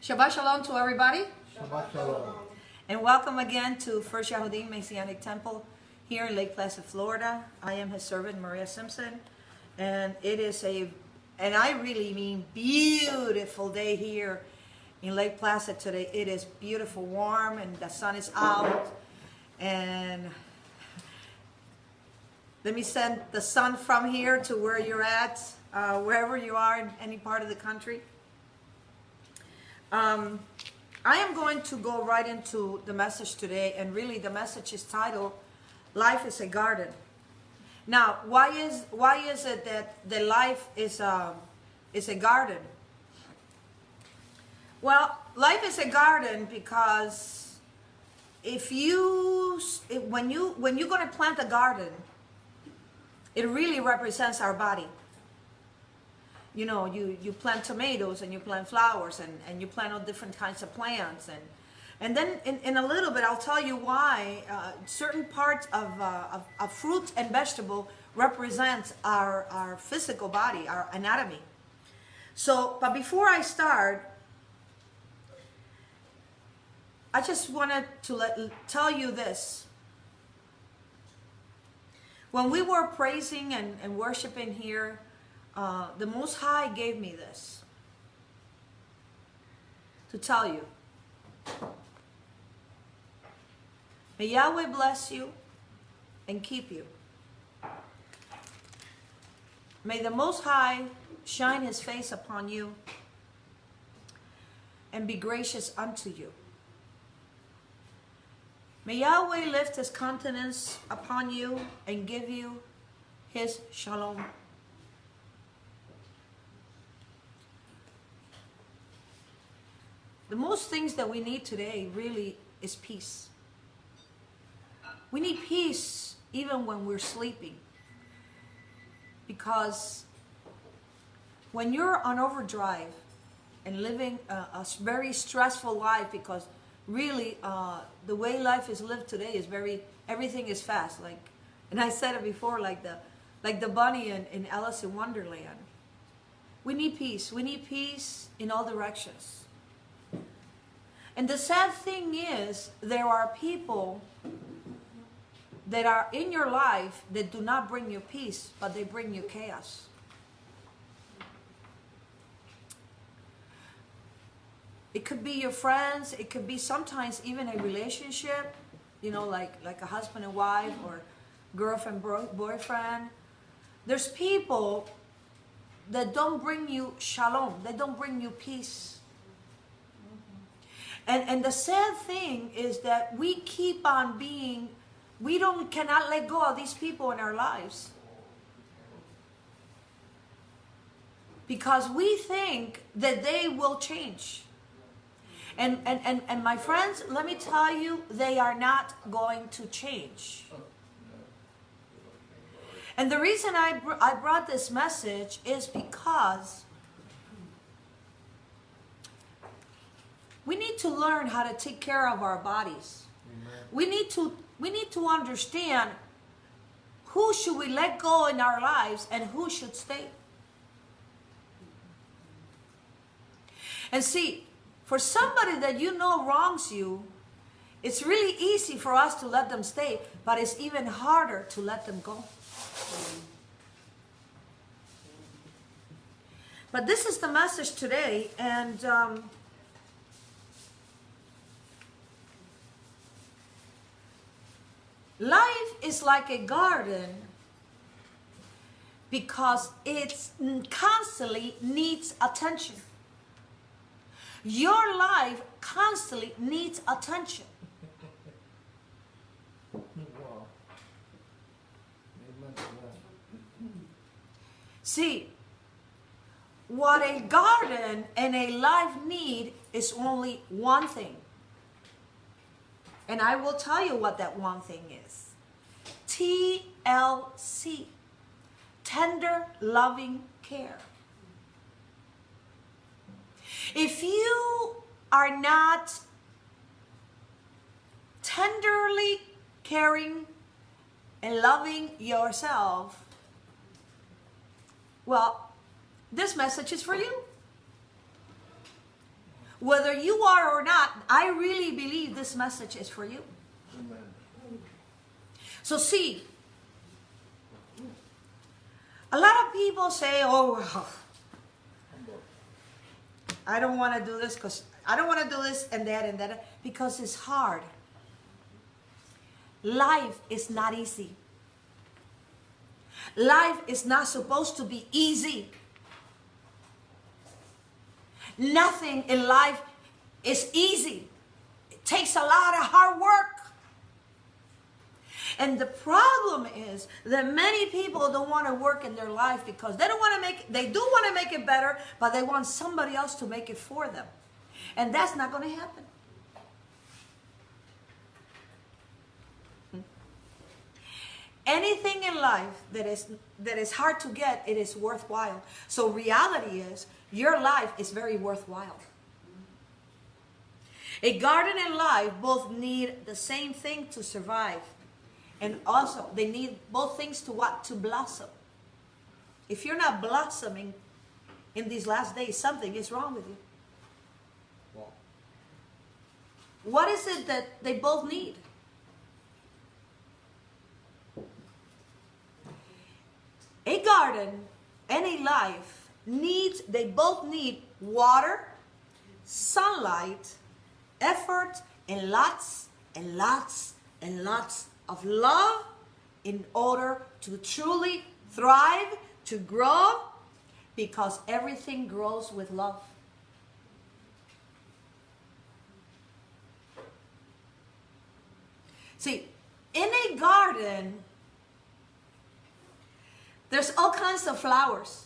Shabbat Shalom to everybody. Shabbat Shalom. And welcome again to First Yahudin Messianic Temple here in Lake Placid, Florida. I am his servant, Maria Simpson. And it is and I really mean beautiful day here in Lake Placid today. It is beautiful, warm, and the sun is out. And let me send the sun from here to where you're at, wherever you are in any part of the country. I am going to go right into the message today, and really the message is titled, Life is a Garden. Now, why is it that the life is a garden? Well, life is a garden because when you're going to plant a garden, it really represents our body. You know, you plant tomatoes and you plant flowers and you plant all different kinds of plants. And then in a little bit, I'll tell you why certain parts of fruit and vegetable represents our physical body, our anatomy. So, but before I start, I just wanted to tell you this. When we were praising and worshiping here, the Most High gave me this to tell you. May Yahweh bless you and keep you. May the Most High shine His face upon you and be gracious unto you. May Yahweh lift His countenance upon you and give you His shalom. The most things that we need today really is peace. We need peace even when we're sleeping. Because when you're on overdrive and living a very stressful life, because really the way life is lived today is everything is fast. And I said it before, like the bunny in Alice in Wonderland. We need peace. We need peace in all directions. And the sad thing is, there are people that are in your life that do not bring you peace, but they bring you chaos. It could be your friends, it could be sometimes even a relationship, you know, like a husband and wife or girlfriend, boyfriend. There's people that don't bring you shalom, they don't bring you peace. And the sad thing is that we keep on cannot let go of these people in our lives. Because we think that they will change. And my friends, let me tell you, they are not going to change. And the reason I brought this message is because we need to learn how to take care of our bodies. Amen. We need to understand who should we let go in our lives and who should stay. And see, for somebody that you know wrongs you, it's really easy for us to let them stay, but it's even harder to let them go. But this is the message today, and life is like a garden because it constantly needs attention. Your life constantly needs attention. Wow. Amen to that. See, what a garden and a life need is only one thing. And I will tell you what that one thing is. TLC. Tender, loving care. If you are not tenderly caring and loving yourself, well, this message is for you. Whether you are or not, I really believe this message is for you. Amen. So see, a lot of people say, oh, I don't want to do this because I don't want to do this and that because it's hard. Life is not easy. Life is not supposed to be easy. Nothing in life is easy. It takes a lot of hard work. And the problem is that many people don't want to work in their life because they don't want to they do want to make it better, but they want somebody else to make it for them. And that's not going to happen. Anything in life that is hard to get, it is worthwhile. So reality is, your life is very worthwhile. A garden and life both need the same thing to survive. And also, they need both things to what? To blossom. If you're not blossoming in these last days, something is wrong with you. Wow. What is it that they both need? A garden and a life they both need water, sunlight, effort, and lots and lots and lots of love in order to truly thrive, to grow, because everything grows with love. See, in a garden, there's all kinds of flowers.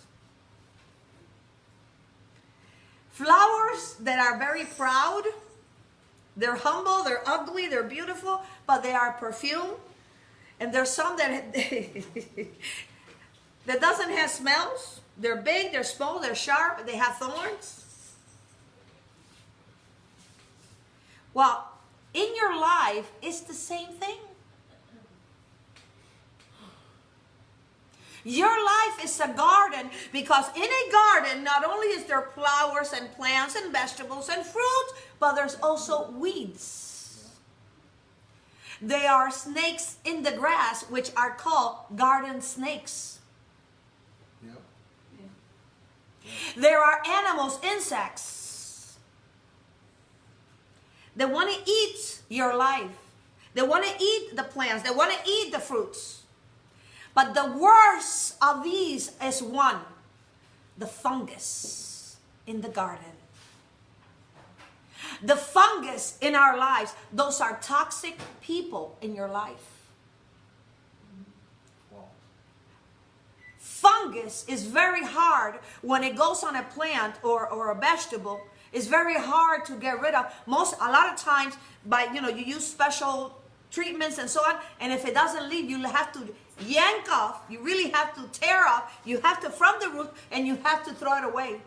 Flowers that are very proud. They're humble, they're ugly, they're beautiful, but they are perfume. And there's some that that doesn't have smells. They're big, they're small, they're sharp, they have thorns. Well, in your life, it's the same thing. Your life is a garden because in a garden, not only is there flowers and plants and vegetables and fruits, but there's also weeds. There are snakes in the grass, which are called garden snakes. Yep. There are animals, insects, that want to eat your life. They want to eat the plants. They want to eat the fruits. But the worst of these is one, the fungus in the garden. The fungus in our lives, those are toxic people in your life. Wow. Fungus is very hard when it goes on a plant or a vegetable. It's very hard to get rid of. A lot of times, you use special treatments and so on, and if it doesn't leave, you have to yank off, you really have to tear off, you have to from the root, and you have to throw it away.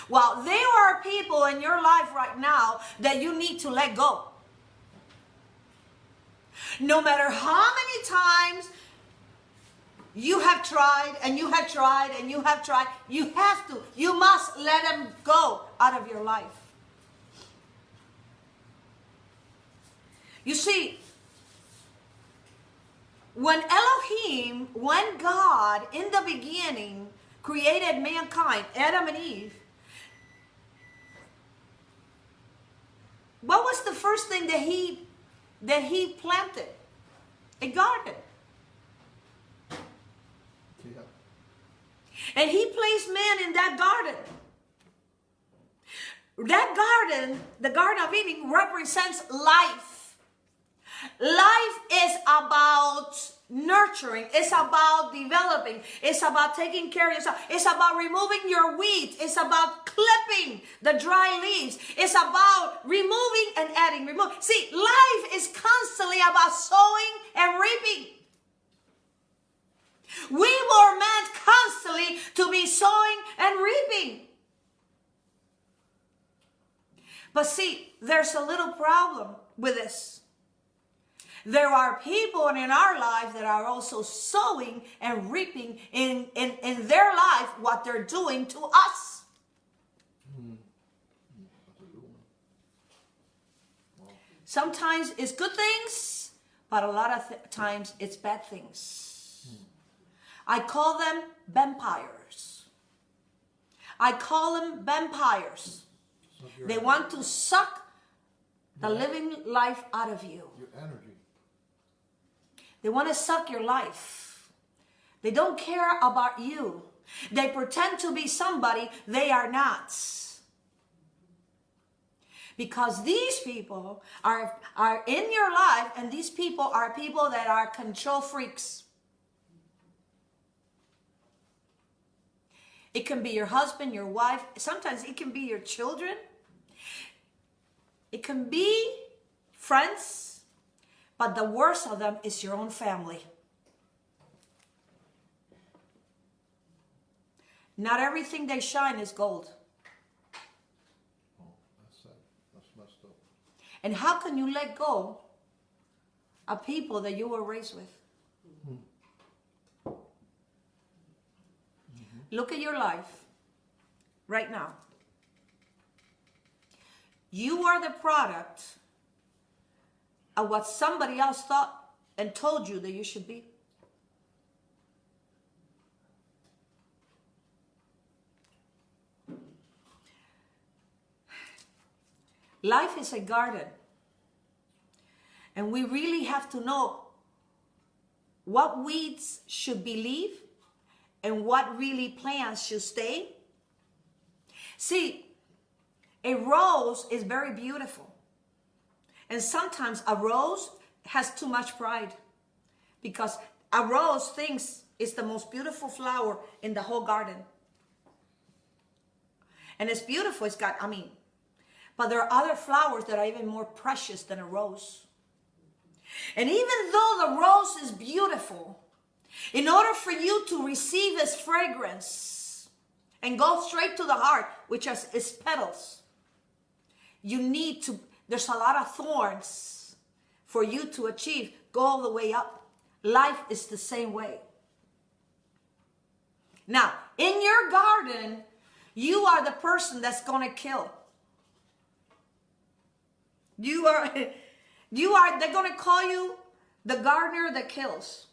Well, there are people in your life right now that you need to let go. No matter how many times you have tried and you have tried and you have tried, you must let them go out of your life. You see, when God in the beginning created mankind, Adam and Eve, what was the first thing that he planted? A garden. Yeah. And he placed man in that garden. That garden, the Garden of Eden, represents life. Life is about nurturing. It's about developing. It's about taking care of yourself. It's about removing your weeds. It's about clipping the dry leaves. It's about removing and adding. See, life is constantly about sowing and reaping. We were meant constantly to be sowing and reaping. But see, there's a little problem with this. There are people in our lives that are also sowing and reaping in their life what they're doing to us. Sometimes it's good things, but a lot of times it's bad things. I call them vampires. I call them vampires. They want to suck the living life out of you. Your energy. They want to suck your life. They don't care about you. They pretend to be somebody they are not. Because these people are in your life, and these people are people that are control freaks. It can be your husband, your wife. Sometimes it can be your children. It can be friends. But the worst of them is your own family. Not everything they shine is gold. Oh, that's sad. That's messed up. And how can you let go of people that you were raised with? Look at your life right now. You are the product of what somebody else thought and told you that you should be. Life is a garden. And we really have to know what weeds should be leave and what really plants should stay. See, a rose is very beautiful. And sometimes a rose has too much pride, because a rose thinks it's the most beautiful flower in the whole garden. And it's beautiful, but there are other flowers that are even more precious than a rose. And even though the rose is beautiful, in order for you to receive its fragrance and go straight to the heart, which is its petals, there's a lot of thorns for you to achieve, go all the way up. Life is the same way. Now, in your garden, you are the person that's going to kill. They're going to call you the gardener that kills.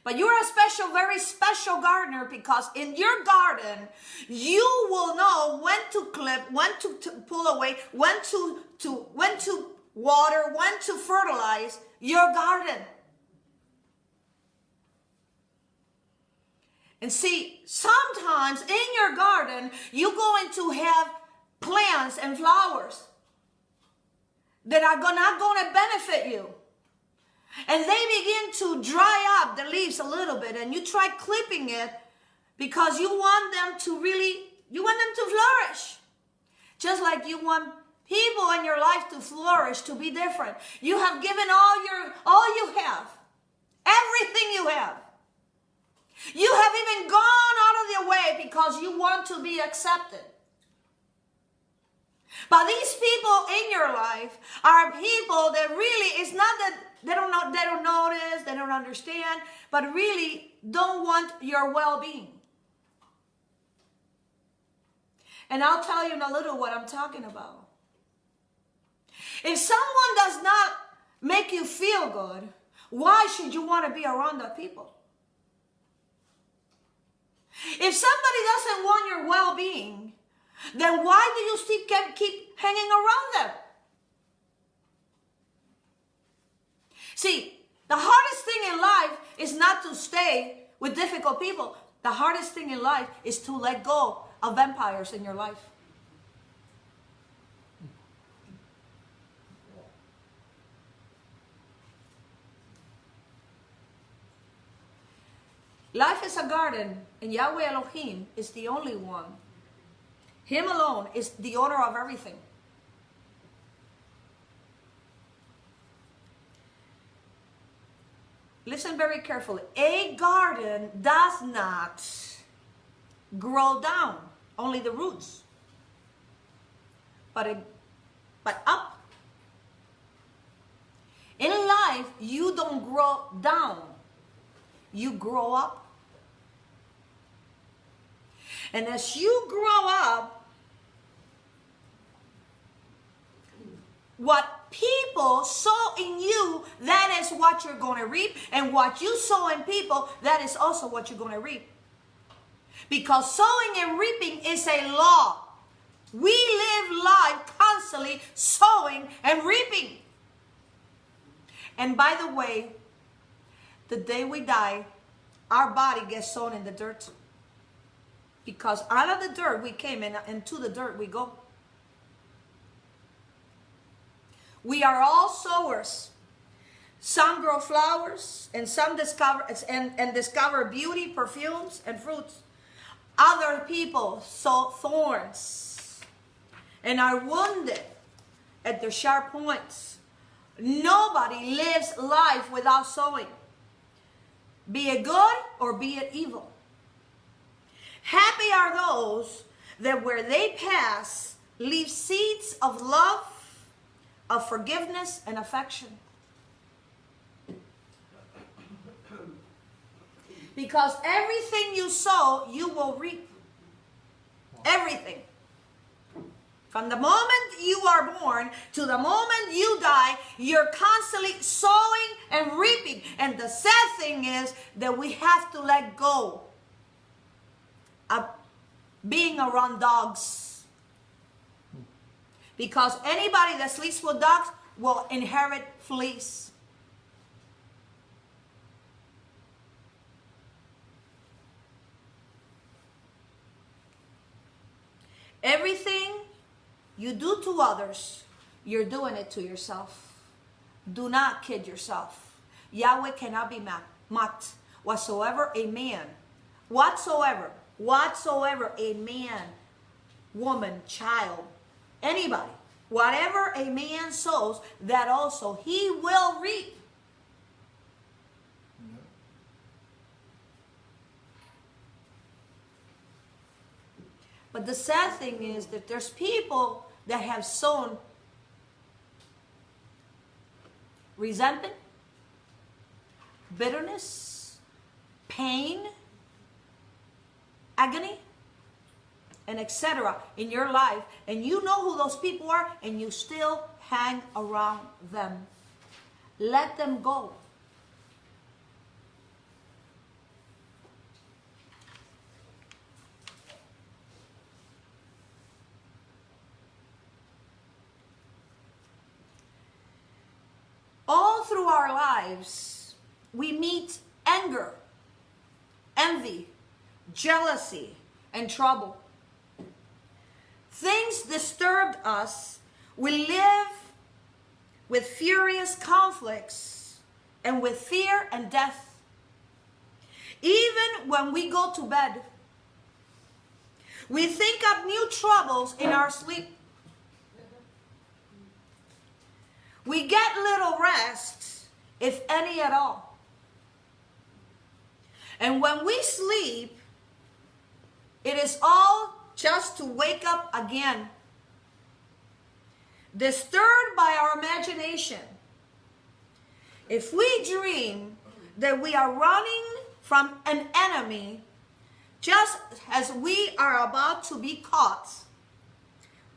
But you're a very special gardener, because in your garden, you will know when to clip, when to pull away, when to water, when to fertilize your garden. And see, sometimes in your garden, you're going to have plants and flowers that are not going to benefit you. And they begin to dry up the leaves a little bit, and you try clipping it because you want them to flourish. Just like you want people in your life to flourish, to be different. You have given all you have, everything you have. You have even gone out of your way because you want to be accepted. But these people in your life are people that really, it's not that they don't notice, they don't understand, but really don't want your well-being. And I'll tell you in a little what I'm talking about. If someone does not make you feel good, why should you want to be around that people? If somebody doesn't want your well-being, then why do you keep hanging around them? See, the hardest thing in life is not to stay with difficult people. The hardest thing in life is to let go of vampires in your life. Life is a garden, and Yahweh Elohim is the only one. Him alone is the owner of everything. Listen very carefully. A garden does not grow down, only the roots, but up. In life, you don't grow down, you grow up. And as you grow up, What people sow in you, that is what you're going to reap. And what you sow in people, that is also what you're going to reap. Because sowing and reaping is a law. We live life constantly sowing and reaping. And by the way, the day we die, our body gets sown in the dirt. Because out of the dirt we came, and into the dirt we go. We are all sowers. Some grow flowers, and some discover beauty, perfumes, and fruits. Other people sow thorns and are wounded at their sharp points. Nobody lives life without sowing, be it good or be it evil. Happy are those that where they pass leave seeds of love, of forgiveness, and affection. Because everything you sow, you will reap. Everything. From the moment you are born to the moment you die, you're constantly sowing and reaping. And the sad thing is that we have to let go of being around dogs. Because anybody that sleeps with dogs will inherit fleas. Everything you do to others, you're doing it to yourself. Do not kid yourself. Yahweh cannot be mocked. Whatsoever a man, whatsoever a man, woman, child, anybody, whatever a man sows, that also he will reap. But the sad thing is that there's people that have sown resentment, bitterness, pain, agony, and etc. in your life, and you know who those people are, and you still hang around them. Let them go. All through our lives, we meet anger, envy, jealousy, and trouble. Things disturbed us. We live with furious conflicts and with fear and death. Even when we go to bed, we think up new troubles in our sleep. We get little rest, if any at all. And when we sleep, it is all just to wake up again, disturbed by our imagination. If we dream that we are running from an enemy, just as we are about to be caught,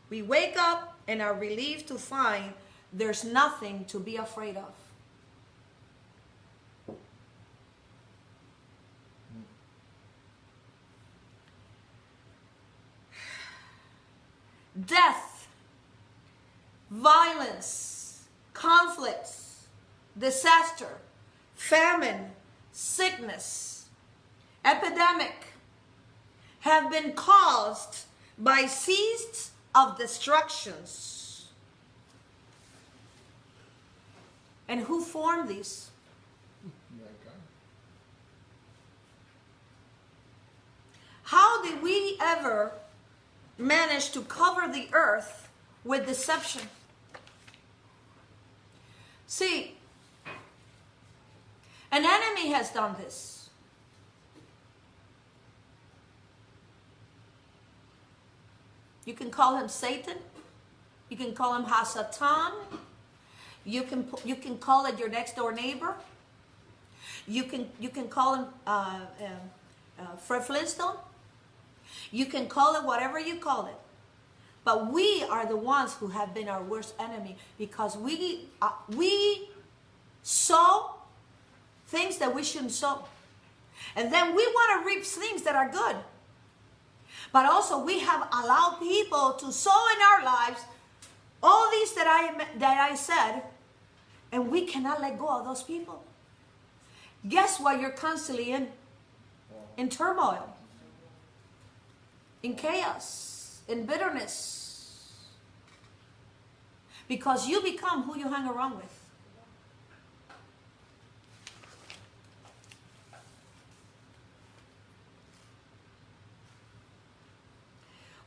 we wake up and are relieved to find there's nothing to be afraid of. Death, violence, conflicts, disaster, famine, sickness, epidemic have been caused by seeds of destructions. And who formed these? How did we ever manage to cover the earth with deception? See, an enemy has done this. You can call him Satan. You can call him Hasatan. You can call it your next door neighbor. You can call him Fred Flintstone. You can call it whatever you call it. But we are the ones who have been our worst enemy, because we sow things that we shouldn't sow. And then we want to reap things that are good. But also we have allowed people to sow in our lives all these that I said, and we cannot let go of those people. Guess what? You're constantly in turmoil, in chaos, in bitterness, because you become who you hang around with.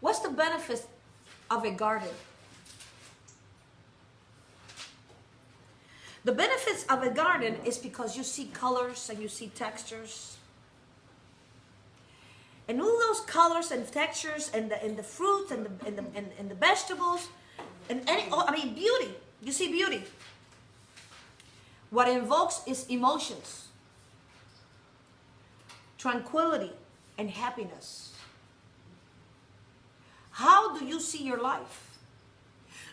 What's the benefit of a garden? The benefits of a garden is because you see colors and you see textures. And all those colors and textures and the fruits and the vegetables and beauty. You see beauty. What invokes is emotions, tranquility, and happiness. How do you see your life?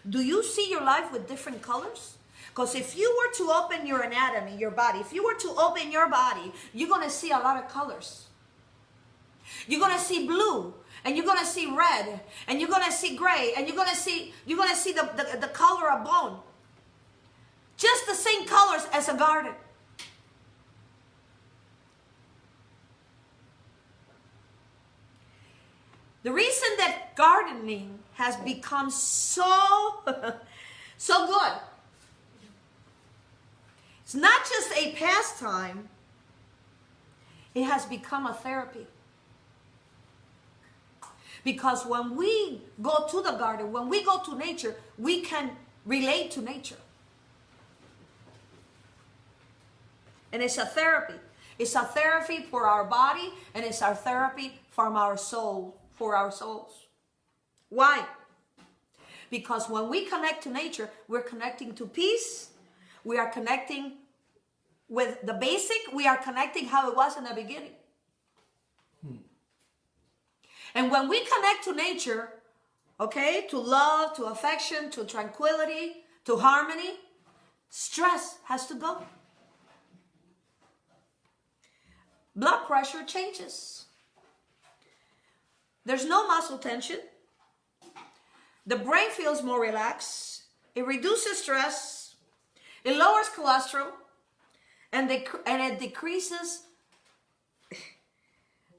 Do you see your life with different colors? Because if you were to open your anatomy, your body, if you were to open your body, you're going to see a lot of colors. You're going to see blue, and you're going to see red, and you're going to see gray, and you're going to see the color of bone. Just the same colors as a garden. The reason that gardening has become so good, it's not just a pastime, it has become a therapy. Because when we go to the garden, when we go to nature, we can relate to nature. And it's a therapy. It's a therapy for our body, and it's our therapy from our soul, for our souls. Why? Because when we connect to nature, we're connecting to peace. We are connecting with the basic. We are connecting how it was in the beginning. And when we connect to nature, okay, to love, to affection, to tranquility, to harmony, stress has to go. Blood pressure changes. There's no muscle tension. The brain feels more relaxed. It reduces stress. It lowers cholesterol. And it decreases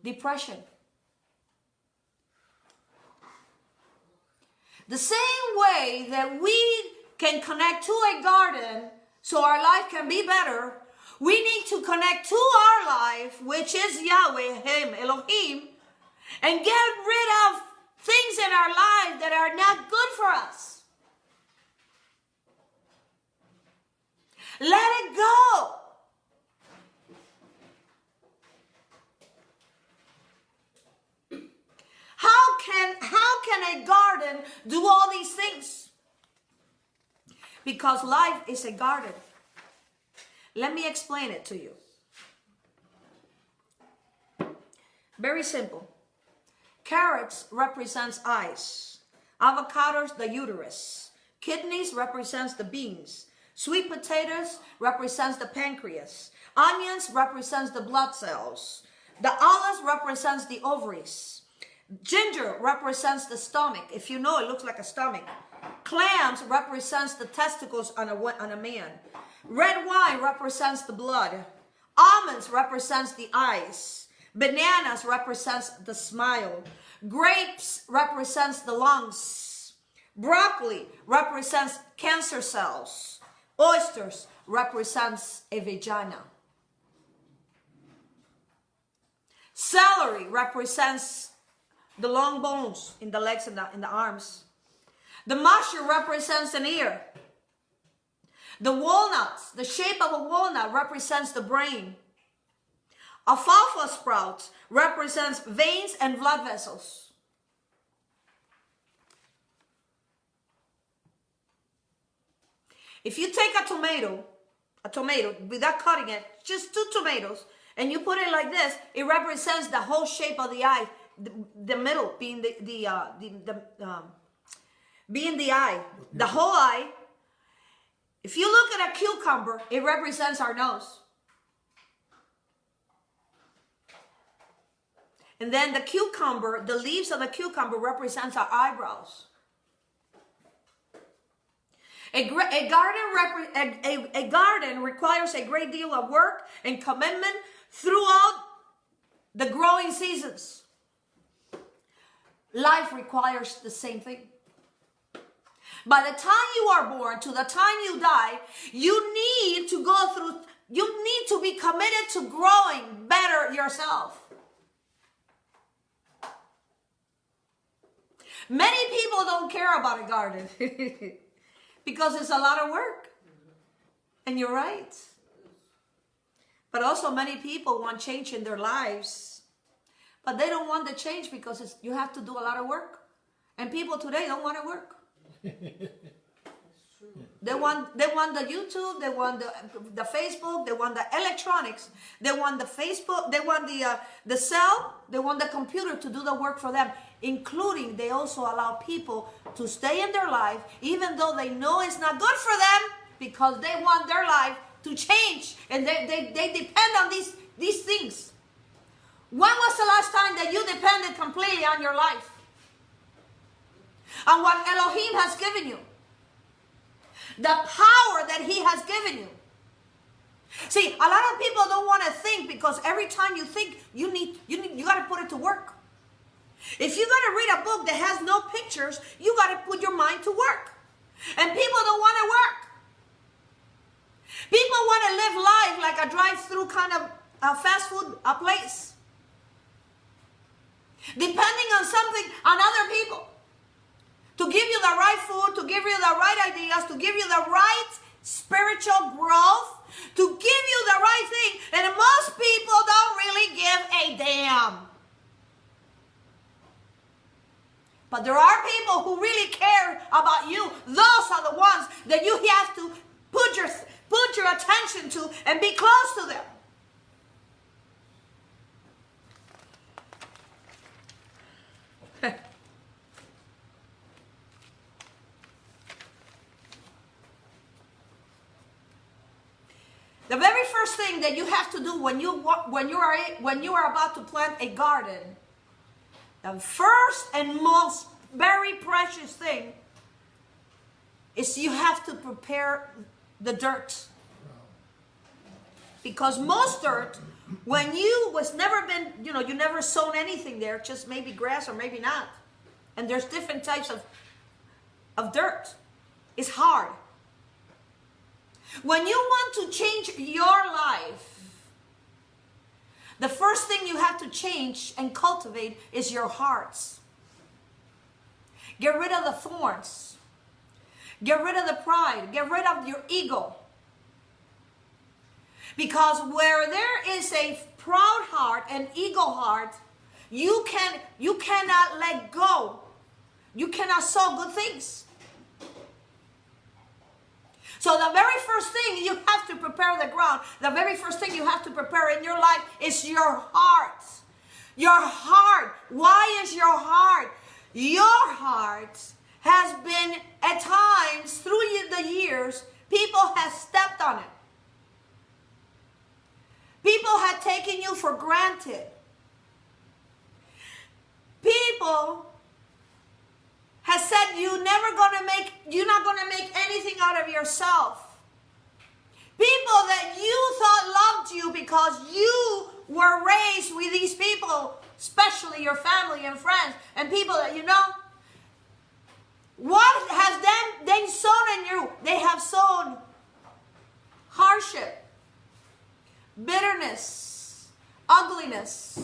depression. The same way that we can connect to a garden so our life can be better, we need to connect to our life, which is Yahweh, Him, Elohim, and get rid of things in our life that are not good for us. Let it go. How can a garden do all these things? Because life is a garden. Let me explain it to you. Very simple. Carrots represents eyes. Avocados, the uterus. Kidneys represents the beans. Sweet potatoes represents the pancreas. Onions represents the blood cells. The olives represents the ovaries. Ginger represents the stomach. If you know, it looks like a stomach. Clams represents the testicles on a man. Red wine represents the blood. Almonds represents the eyes. Bananas represents the smile. Grapes represents the lungs. Broccoli represents cancer cells. Oysters represents a vagina. Celery represents the long bones in the legs and in the arms. The mushroom represents an ear. The walnuts, the shape of a walnut represents the brain. Alfalfa sprouts represents veins and blood vessels. If you take a tomato without cutting it, just 2 tomatoes, and you put it like this, it represents the whole shape of the eye. The middle being being the eye, the whole eye. If you look at a cucumber, it represents our nose. And then the cucumber, the leaves of the cucumber represents our eyebrows. A garden requires a great deal of work and commitment throughout the growing seasons. Life requires the same thing. By the time you are born to the time you die, you need to be committed to growing better yourself. Many people don't care about a garden because it's a lot of work. And you're right. But also many people want change in their lives. But they don't want the change because you have to do a lot of work. And people today don't want to work. They want the YouTube, they want the Facebook, they want the electronics, they want the Facebook, they want the cell, they want the computer to do the work for them. Including, they also allow people to stay in their life even though they know it's not good for them because they want their life to change and they depend on these things. When was the last time that you depended completely on your life? On what Elohim has given you? The power that He has given you. See, a lot of people don't want to think because every time you think, you got to put it to work. If you're going to read a book that has no pictures, you got to put your mind to work. And people don't want to work. People want to live life like a drive-through kind of fast food place. Depending on something, on other people. To give you the right food, to give you the right ideas, to give you the right spiritual growth, to give you the right thing. And most people don't really give a damn. But there are people who really care about you. Those are the ones that you have to put your attention to and be close to them. The very first thing that you have to do when you are about to plant a garden, the first and most very precious thing is you have to prepare the dirt. Because most dirt, when you never sown anything there, just maybe grass or maybe not. And there's different types of dirt. It's hard. When you want to change your life, the first thing you have to change and cultivate is your hearts. Get rid of the thorns. Get rid of the pride. Get rid of your ego. Because where there is a proud heart, an ego heart, you cannot let go. You cannot sow good things. So the very first thing you have to prepare the ground, the very first thing you have to prepare in your life is your heart. Your heart. Why is your heart? Your heart has been, at times, through the years, people have stepped on it. People have taken you for granted. People has said you're not going to make anything out of yourself. People that you thought loved you because you were raised with these people, especially your family and friends and people that you know. What has they sown in you? They have sown hardship, bitterness, ugliness.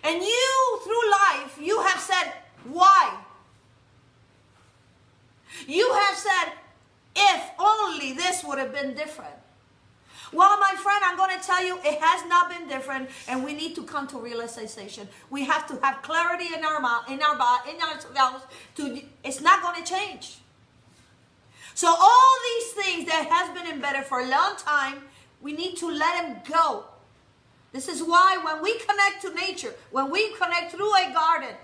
And you, through life, you have said, why? You have said, if only this would have been different. Well, my friend, I'm going to tell you, it has not been different, and we need to come to realization. We have to have clarity in ourselves. It's not going to change. So all these things that has been embedded for a long time, we need to let them go. This is why when we connect to nature, when we connect through a garden,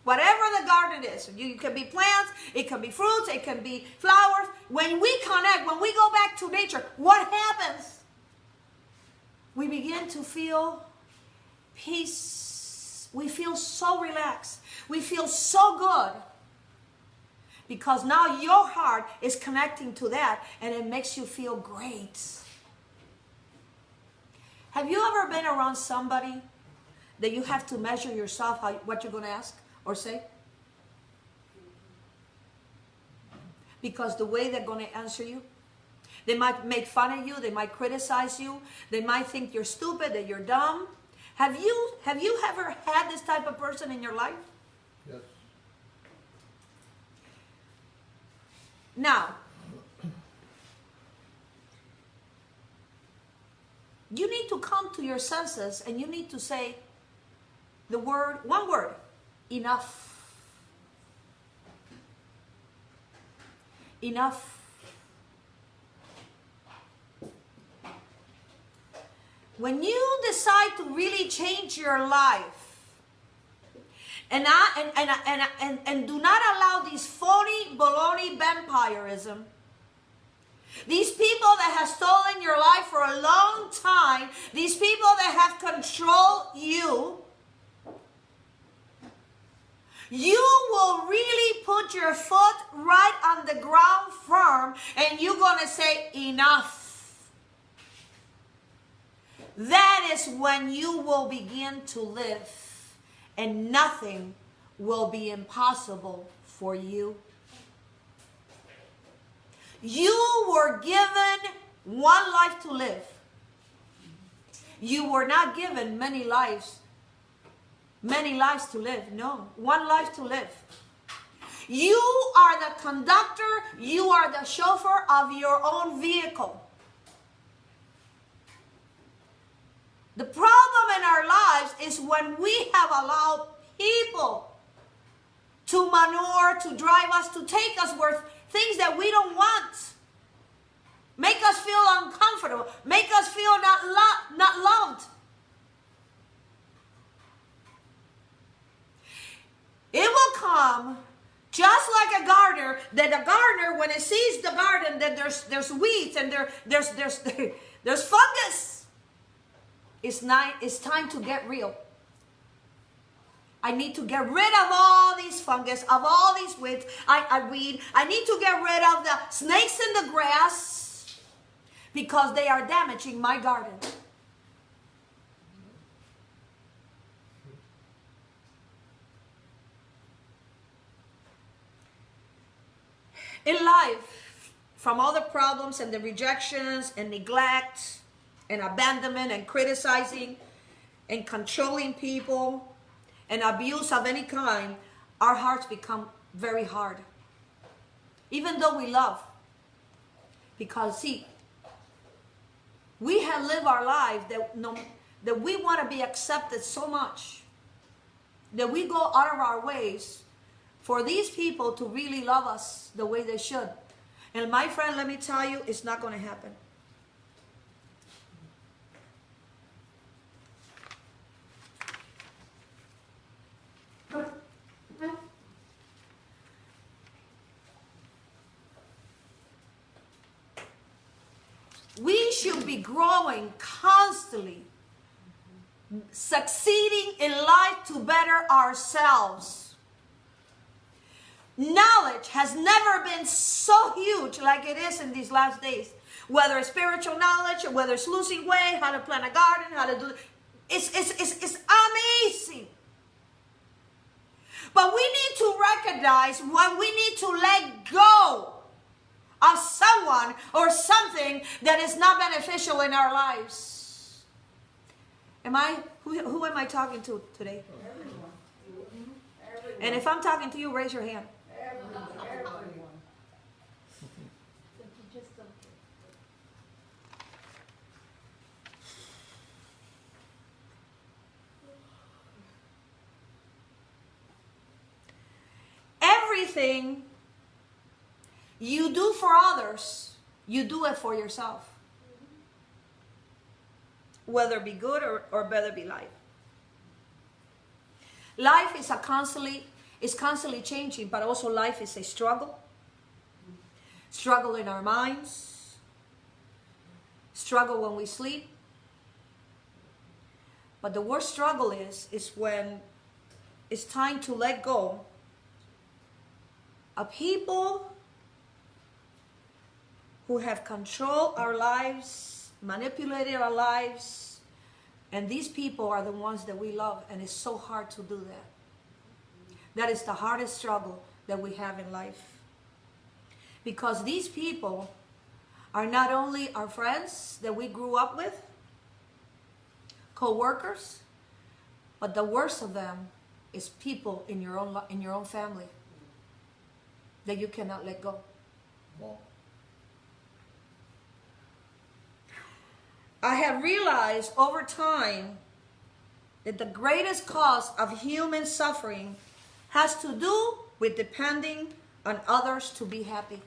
Whatever the garden is. You can be plants, it can be fruits, it can be flowers. When we connect, when we go back to nature, what happens? We begin to feel peace. We feel so relaxed. We feel so good. Because now your heart is connecting to that and it makes you feel great. Have you ever been around somebody that you have to measure yourself what you're going to ask or say? Because the way they're going to answer you, they might make fun of you, they might criticize you, they might think you're stupid, that you're dumb. Have you ever had this type of person in your life? Yes. Now, you need to come to your senses and you need to say the word, one word, enough. Enough. When you decide to really change your life and do not allow these phony baloney vampirism, these people that have stolen your life for a long time, these people that have controlled you, you will really put your foot right on the ground firm and you're going to say enough. That is when you will begin to live and nothing will be impossible for you. You were given one life to live. You were not given many lives to live. No, one life to live. You are the conductor, you are the chauffeur of your own vehicle. The problem in our lives is when we have allowed people to manure, to drive us, to take us where things that we don't want. Make us feel uncomfortable. Make us feel not loved. It will come just like a gardener, that the gardener, when it sees the garden, that there's weeds and there's fungus. It's time to get real. I need to get rid of all these fungus, of all these weeds. I need to get rid of the snakes in the grass because they are damaging my garden. In life, from all the problems and the rejections and neglect and abandonment and criticizing and controlling people and abuse of any kind, our hearts become very hard. Even though we love. Because see, we have lived our life that we want to be accepted so much that we go out of our ways for these people to really love us the way they should. And my friend, let me tell you, it's not going to happen. We should be growing constantly, succeeding in life to better ourselves. Knowledge has never been so huge like it is in these last days. Whether it's spiritual knowledge, or whether it's losing weight, how to plant a garden, how to do it's amazing. But we need to recognize when we need to let go of someone or something that is not beneficial in our lives. Who am I talking to today? Everyone. And if I'm talking to you, raise your hand. Everyone. Everything you do for others, you do it for yourself. Whether it be good or whether it be life. Life is a constantly is constantly changing, but also life is a struggle. Struggle in our minds. Struggle when we sleep. But the worst struggle is when it's time to let go of people who have controlled our lives, manipulated our lives, and these people are the ones that we love, and it's so hard to do that. That is the hardest struggle that we have in life. Because these people are not only our friends that we grew up with, co-workers, but the worst of them is people in your own family that you cannot let go. Well, I have realized over time that the greatest cause of human suffering has to do with depending on others to be happy.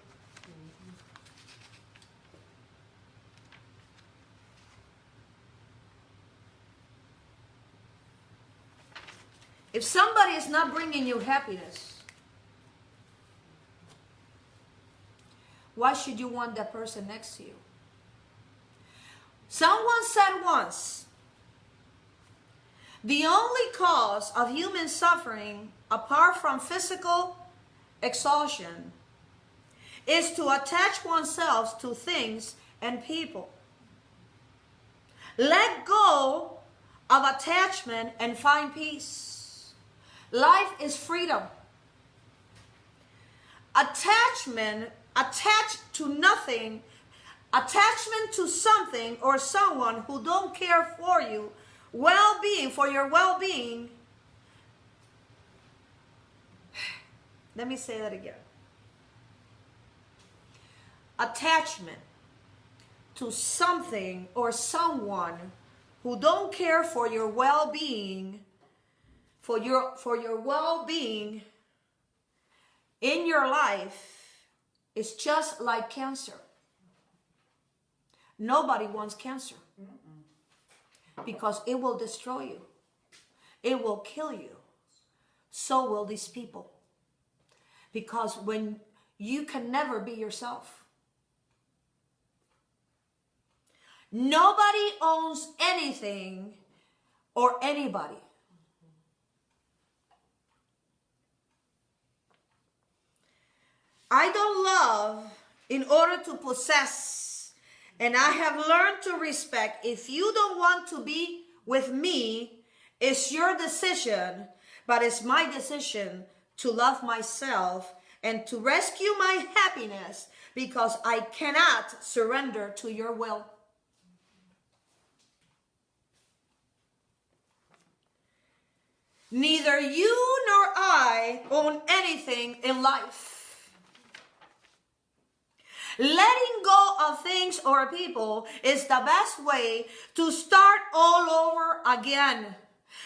If somebody is not bringing you happiness, why should you want that person next to you? Someone said once, the only cause of human suffering, apart from physical exhaustion, is to attach oneself to things and people. Let go of attachment and find peace. Life is freedom. Attachment, attached to nothing, attachment to something or someone who don't care for you, well-being, for your well-being. Let me say that again. Attachment to something or someone who don't care for your well-being, for your well-being in your life is just like cancer. Nobody wants cancer because it will destroy you. It will kill you. So will these people. Because when you can never be yourself. Nobody owns anything or anybody. I don't love in order to possess, and I have learned to respect. If you don't want to be with me, it's your decision, but it's my decision to love myself and to rescue my happiness because I cannot surrender to your will. Neither you nor I own anything in life. Letting go of things or people is the best way to start all over again.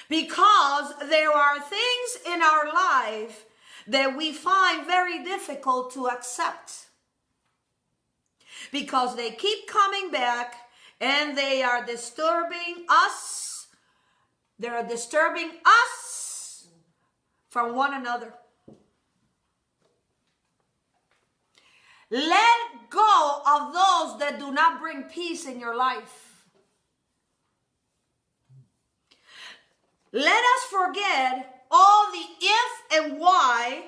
Because there are things in our life that we find very difficult to accept. Because they keep coming back and they are disturbing us. They are disturbing us from one another. Let go of those that do not bring peace in your life. Let us forget all the if and why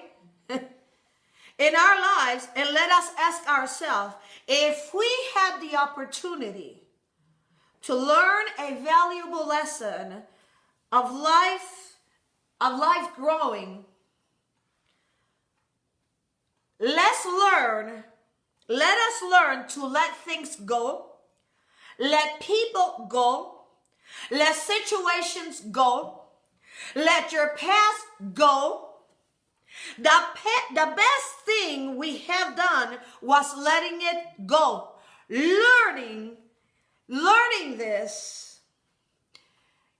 in our lives and let us ask ourselves, if we had the opportunity to learn a valuable lesson of life growing, let us learn to let things go, let people go, let situations go, let your past go. The best thing we have done was letting it go. Learning this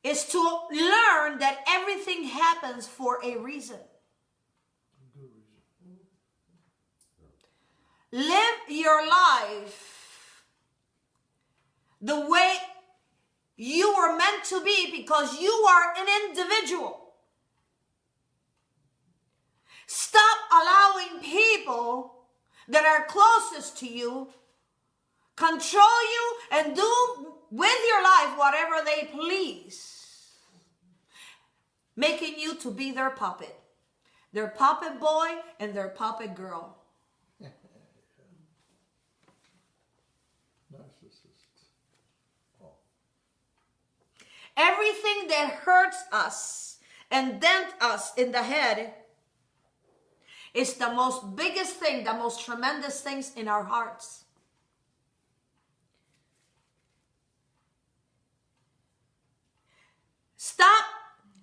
is to learn that everything happens for a reason. Live your life the way you were meant to be because you are an individual. that are closest to you control you and do with your life whatever they please, making you to be their puppet boy and their puppet girl. Narcissist. Oh. Everything that hurts us and dent us in the head is the most biggest thing, the most tremendous things in our hearts. Stop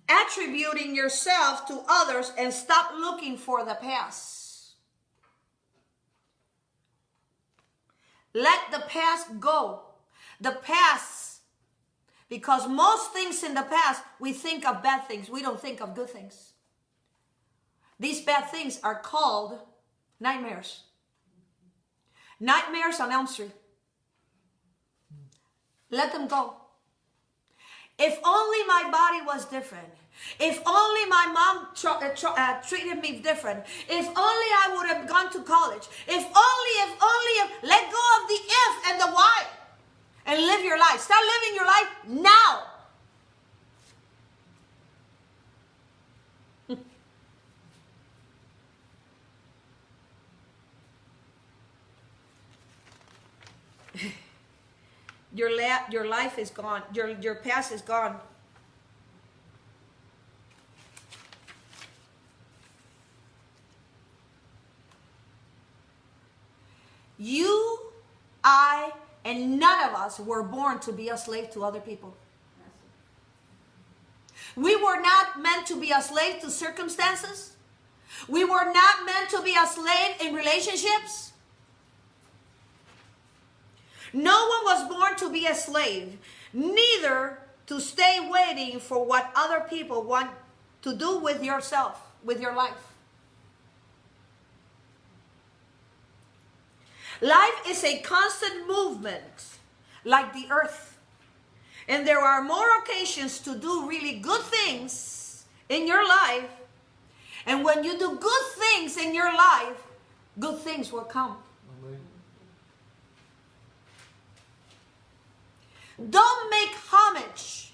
attributing yourself to others and stop looking for the past. Let the past go. The past, because most things in the past, we think of bad things. We don't think of good things. These bad things are called nightmares. Nightmares on Elm Street. Let them go. If only my body was different. If only my mom treated me different. If only I would have gone to college. If only, let go of the if and the why. And live your life. Start living your life now. Your life is gone. Your past is gone. You, I, and none of us were born to be a slave to other people. We were not meant to be a slave to circumstances. We were not meant to be a slave in relationships. No one was born to be a slave, neither to stay waiting for what other people want to do with yourself, with your life. Life is a constant movement, like the earth. And there are more occasions to do really good things in your life. And when you do good things in your life, good things will come. Amen. Don't make homage.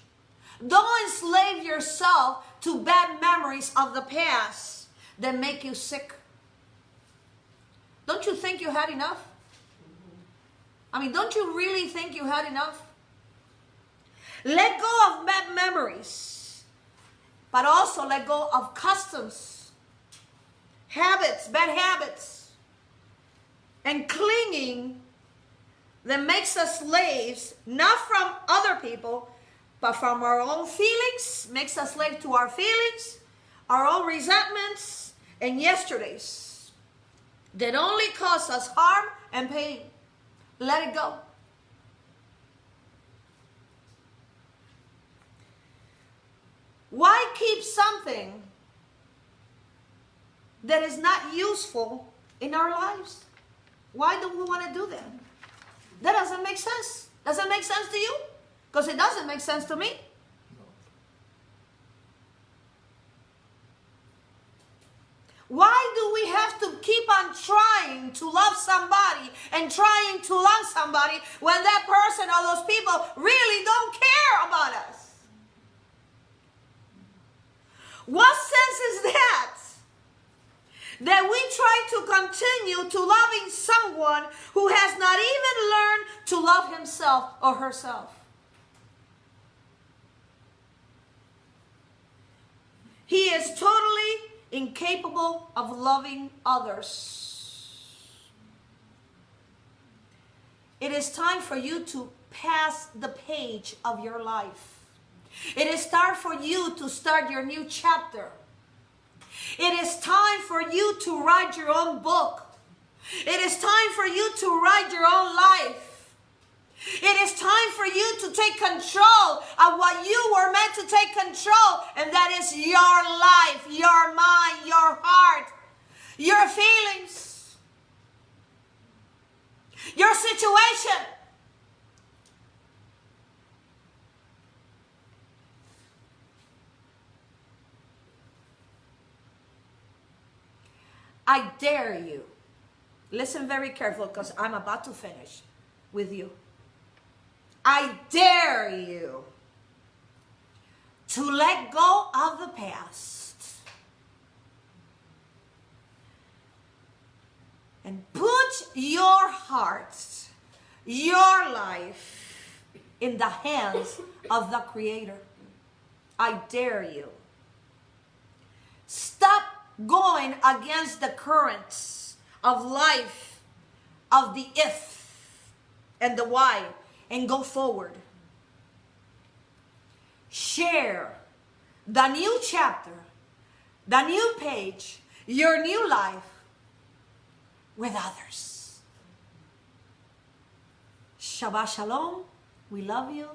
Don't enslave yourself to bad memories of the past that make you sick. Don't you think you had enough? I mean, don't you really think you had enough? Let go of bad memories, but also let go of customs, habits, bad habits, and clinging that makes us slaves, not from other people, but from our own feelings, makes us slave to our feelings, our own resentments, and yesterdays that only cause us harm and pain. Let it go. Why keep something that is not useful in our lives? Why do we want to do that? That doesn't make sense. Does it make sense to you? Because it doesn't make sense to me. Why do we have to keep on trying to love somebody and trying to love somebody when that person or those people really don't care about us? What sense is that? That we try to continue to loving someone who has not even learned to love himself or herself. He is totally incapable of loving others. It is time for you to pass the page of your life. It is time for you to start your new chapter. It is time for you to write your own book. It is time for you to write your own life. It is time for you to take control of what you were meant to take control, and that is your life, your mind, your heart, your feelings, your situation. I dare you Listen very careful because I'm about to finish with you. I dare you to let go of the past and put your heart, your life in the hands of the Creator. I dare you. Stop going against the currents of life, of the if and the why, and go forward. Share the new chapter, the new page, your new life with others. Shabbat Shalom. We love you.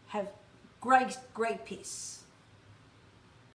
Have great, great peace.